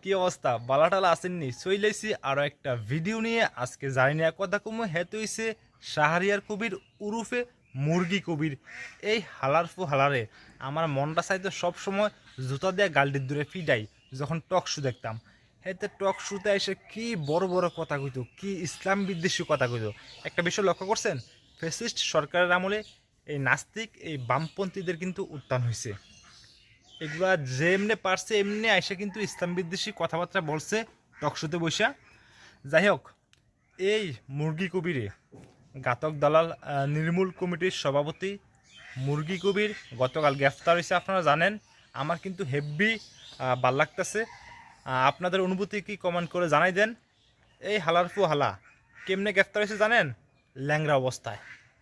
কি অবস্থা বালাটালা আসেননি চইলাইছি আরো একটা ভিডিও নিয়ে আজকে জানি না কথা কমু হেতু হইছে শাহরিয়ার কবির উরুফে মুরগি কবির এই হালারে আমার মনটা চাইতো সব সময় জুতা দিয়ে গালটির দূরে ফিডাই যখন টক শু দেখতাম হেতে টক শুতে এসে কি বড় বড় কথা কইতো কি ইসলাম বিদ্বেষী কথা কইতো একটা বিষয় লক্ষ্য করছেন ফ্যাসিস্ট সরকারের আমলে এই নাস্তিক এই বামপন্থীদের কিন্তু উত্থান হয়েছে এগুলা যেমনে পারছে এমনি আইসা কিন্তু ইসলাম বিদ্বেষী কথাবার্তা বলছে টকশোতে বৈশা যাই হোক এই মুরগি কবিরে ঘাতক দালাল নির্মূল কমিটির সভাপতি মুরগি কবির গতকাল গ্রেফতার হয়েছে আপনারা জানেন আমার কিন্তু হেভি ভাল লাগতেছে আপনাদের অনুভূতি কি কমেন্ট করে জানাই দেন এই হালা কেমনে গ্রেফতার হয়েছে জানেন ল্যাংরা অবস্থায়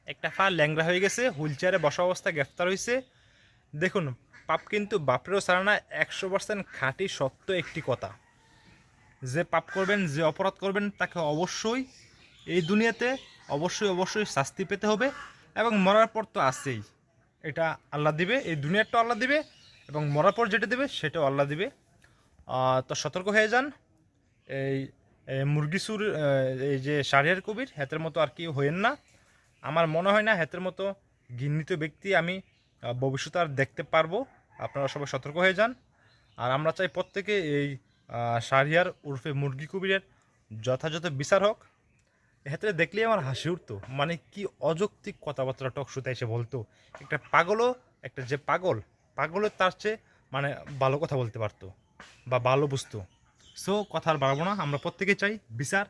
একটা পা ল্যাংরা হয়ে গেছে হুইল চেয়ারে বসা অবস্থায় গ্রেফতার হয়েছে দেখুন পাপ কিন্তু বাপরেও ছাড়া না 100% খাঁটি সত্য একটি কথা যে পাপ করবেন যে অপরাধ করবেন তাকে অবশ্যই এই দুনিয়াতে অবশ্যই শাস্তি পেতে হবে এবং মরার পর তো আছেই এটা আল্লাহ দিবে এই দুনিয়ারটা আল্লাহ দিবে এবং মরার পর যেটা দেবে সেটাও আল্লাহ দিবে তো সতর্ক হয়ে যান এই মুরগিসুর এই যে শাহরিয়ার কবির হেতের মতো আর কি হইেন না আমার মনে হয় না হেতের মতো ঘৃণিত ব্যক্তি আমি ভবিষ্যতে আর দেখতে পারবো আপনারা সবাই সতর্ক হয়ে যান আর আমরা চাই প্রত্যেকে এই শাহরিয়ার উর্ফে মুরগি কবিরের যথাযথ বিচার হোক হেতে দেখলেই আমার হাসি উঠতো মানে কি অযৌক্তিক কথাবার্তা টকশোতে এসে বলতো একটা পাগলও একটা যে পাগলের তার চেয়ে মানে ভালো কথা বলতে পারতো বা ভালো বুঝতো সো কথা আর বাড়াবো না আমরা প্রত্যেকে চাই বিচার